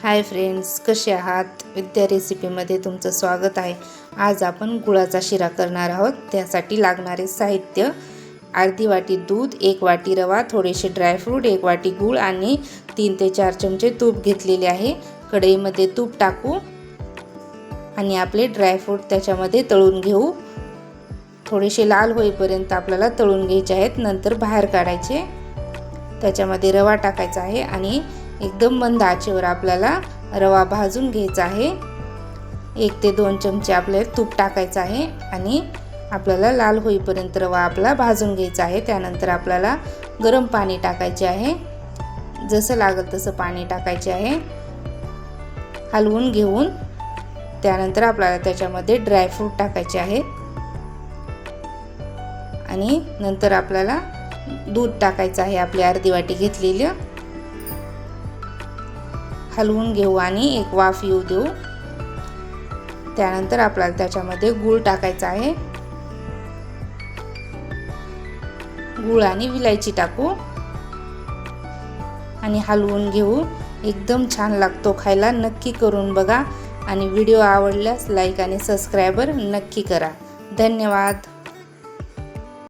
Hi friends, कसे आहात? विद्या रेसिपीमध्ये तुमचं स्वागत आहे। आज आपण गुळाचा शिरा करणार आहोत। त्यासाठी लागणारे साहित्य: अर्धी वाटी दूध, 1 वाटी रवा, थोडेसे ड्रायफ्रूट, 1 वाटी गूळ आणि 3 ते 4 चमचे तूप घेतलेले आहे। कढईमध्ये तूप टाकू आणि आपले ड्रायफ्रूट त्याच्यामध्ये तळून घेऊ। थोडेसे लाल होईपर्यंत आपल्याला तळून घ्यायचे आहेत, नंतर बाहेर काढायचे। त्याच्यामध्ये रवा टाकायचा आहे आणि एकदम मंद आचेवर आपल्याला रवा भाजून घ्यायचा आहे। 1 ते 2 चमचे आपल्याला तूप टाकायचं आहे आणि आपल्याला लाल होईपर्यंत रवा आपला भाजून घ्यायचा आहे। त्यानंतर आपल्याला गरम पाणी टाकायचे आहे, जसं लागेल तसं पाणी टाकायचे आहे। हलवून घेऊन त्यानंतर आपल्याला त्याच्यामध्ये ड्रायफ्रूट टाकायचे आहेत आणि नंतर आपल्याला दूध टाकायचं आहे, आपली अर्धी वाटी घेतलेलं। हलवून घेऊ आणि एक वाफ येऊ देऊ। त्यानंतर आपल्याला त्याच्यामध्ये गूळ टाकायचा आहे। गूळ आणि विलायची टाकू आणि हलवून घेऊ। एकदम छान लागतो खायला, नक्की करून बघा आणि व्हिडिओ आवडल्यास लाईक आणि सबस्क्राइब नक्की करा। धन्यवाद।